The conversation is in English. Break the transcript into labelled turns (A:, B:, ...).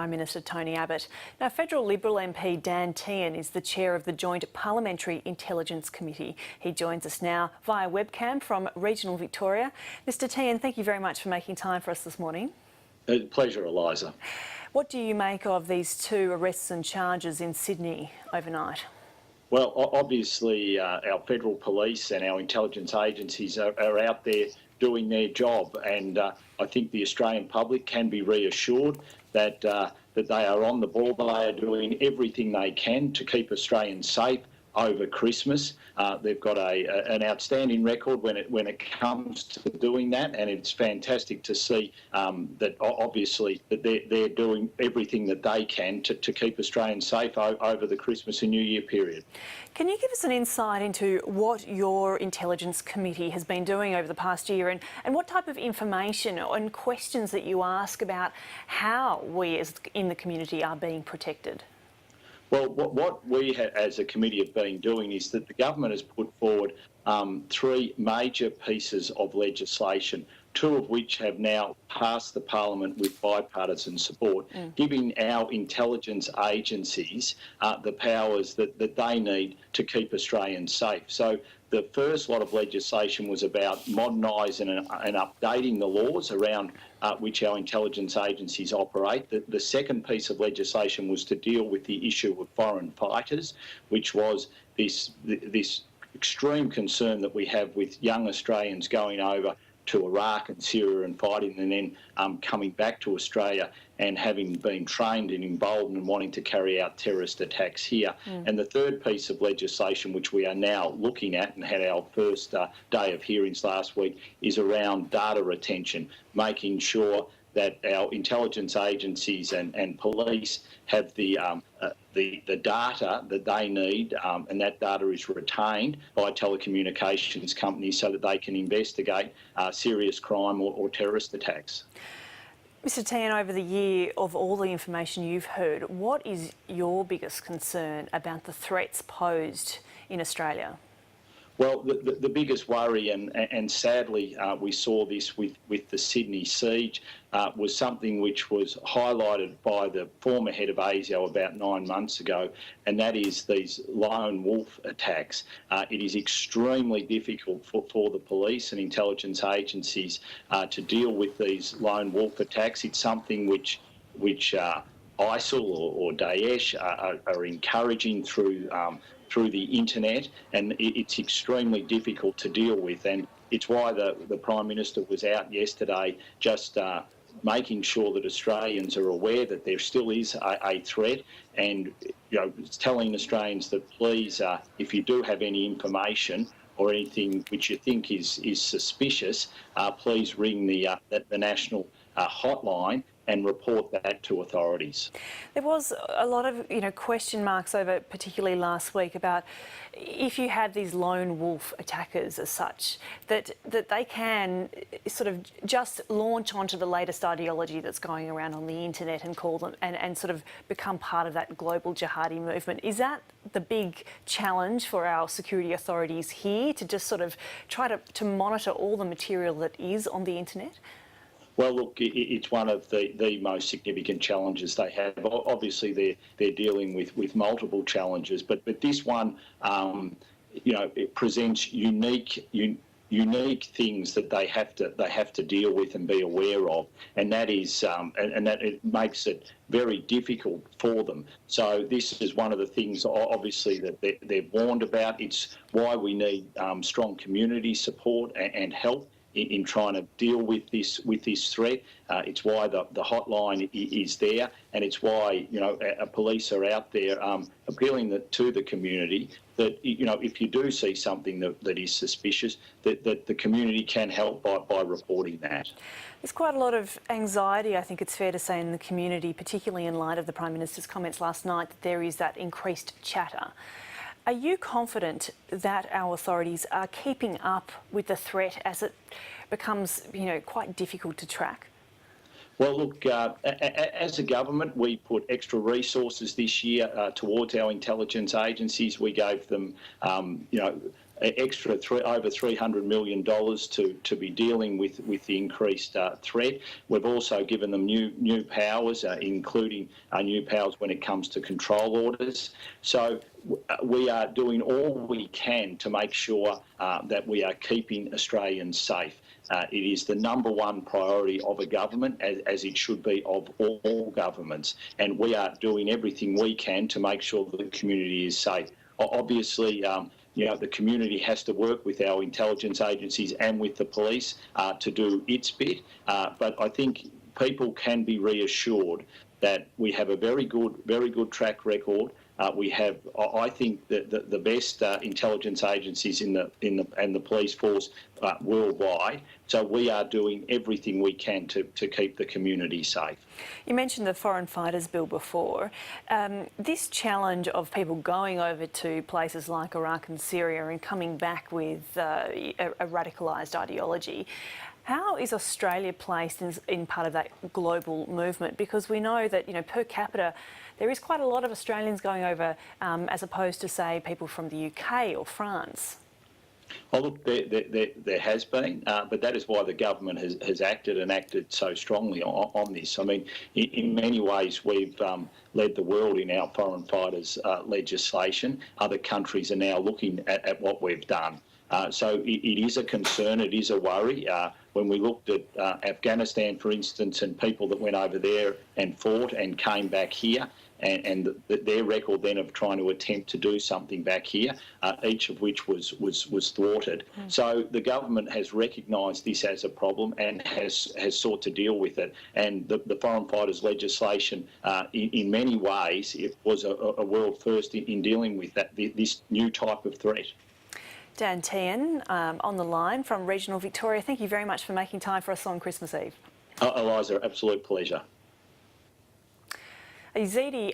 A: Prime Minister Tony Abbott. Now, federal Liberal MP Dan Tehan is the chair of the joint Parliamentary Intelligence Committee. He joins us now via webcam from regional Victoria. Mr Tehan, thank you very much for making time for us this morning.
B: Pleasure, Eliza.
A: What do you make of these two arrests and charges in Sydney overnight?
B: Well, obviously our federal police and our intelligence agencies are out there doing their job, and I think the Australian public can be reassured that that they are on the ball. They are doing everything they can to keep Australians safe over Christmas. They've got an outstanding record when it comes to doing that, and it's fantastic to see that obviously that they're doing everything that they can to keep Australians safe over the Christmas and New Year period.
A: Can you give us an insight into what your Intelligence Committee has been doing over the past year, and what type of information and questions that you ask about how we as in the community are being protected?
B: Well, what we as a committee have been doing is that the government has put forward three major pieces of legislation, two of which have now passed the Parliament with bipartisan support, giving our intelligence agencies the powers that they need to keep Australians safe. So the first lot of legislation was about modernising and updating the laws around which our intelligence agencies operate. The second piece of legislation was to deal with the issue of foreign fighters, which was this extreme concern that we have with young Australians going over to Iraq and Syria and fighting, and then coming back to Australia and having been trained and emboldened and wanting to carry out terrorist attacks here. And the third piece of legislation, which we are now looking at and had our first day of hearings last week, is around data retention, making sure that our intelligence agencies and police have the data that they need, and that data is retained by telecommunications companies so that they can investigate serious crime or terrorist attacks.
A: Mr Tehan, over the year, of all the information you've heard, what is your biggest concern about the threats posed in Australia?
B: Well, the biggest worry, and sadly we saw this with the Sydney siege, was something which was highlighted by the former head of ASIO about 9 months ago, and that is these lone wolf attacks. It is extremely difficult for the police and intelligence agencies to deal with these lone wolf attacks. It's something which ISIL or Daesh are encouraging through the internet, and it's extremely difficult to deal with. And it's why the Prime Minister was out yesterday just making sure that Australians are aware that there still is a threat, and telling Australians that please, if you do have any information or anything which you think is suspicious, please ring the national hotline and report that to authorities.
A: There was a lot of question marks over, particularly last week, about if you had these lone wolf attackers as such, that they can sort of just launch onto the latest ideology that's going around on the internet and call them and sort of become part of that global jihadi movement. Is that the big challenge for our security authorities here, to just sort of try to monitor all the material that is on the internet?
B: Well, look, it's one of the most significant challenges they have. Obviously, they're dealing with multiple challenges, but this one, it presents unique things that they have to deal with and be aware of, and that is and that it makes it very difficult for them. So this is one of the things, obviously, that they're warned about. It's why we need strong community support and help in trying to deal with this threat. It's why the hotline is there, and it's why police are out there appealing to the community that if you do see something that is suspicious, that the community can help by reporting that.
A: There's quite a lot of anxiety, I think it's fair to say, in the community, particularly in light of the Prime Minister's comments last night that there is that increased chatter. Are you confident that our authorities are keeping up with the threat as it becomes, quite difficult to track?
B: Well, look, as a government, we put extra resources this year towards our intelligence agencies. We gave them, over $300 million to be dealing with the increased threat. We've also given them new powers, including new powers when it comes to control orders. So we are doing all we can to make sure that we are keeping Australians safe. It is the #1 priority of a government, as it should be of all governments, and we are doing everything we can to make sure that the community is safe. Obviously, the community has to work with our intelligence agencies and with the police to do its bit, but I think people can be reassured that we have a very good track record. We have, I think, the best intelligence agencies and the police force worldwide. So we are doing everything we can to keep the community safe.
A: You mentioned the foreign fighters bill before. This challenge of people going over to places like Iraq and Syria and coming back with a radicalised ideology. How is Australia placed in part of that global movement? Because we know that, per capita, there is quite a lot of Australians going over as opposed to, say, people from the UK or France.
B: Well, look, there has been, but that is why the government has acted so strongly on this. I mean, in many ways, we've led the world in our foreign fighters legislation. Other countries are now looking at what we've done. So it is a concern, it is a worry. When we looked at Afghanistan, for instance, and people that went over there and fought and came back here, and their record then of trying to attempt to do something back here, each of which was thwarted. So the government has recognised this as a problem and has sought to deal with it. And the foreign fighters legislation, in many ways, it was a world first in dealing with this new type of threat.
A: Dan Tehan on the line from regional Victoria. Thank you very much for making time for us on Christmas Eve.
B: Eliza, absolute pleasure.
A: A Yazidi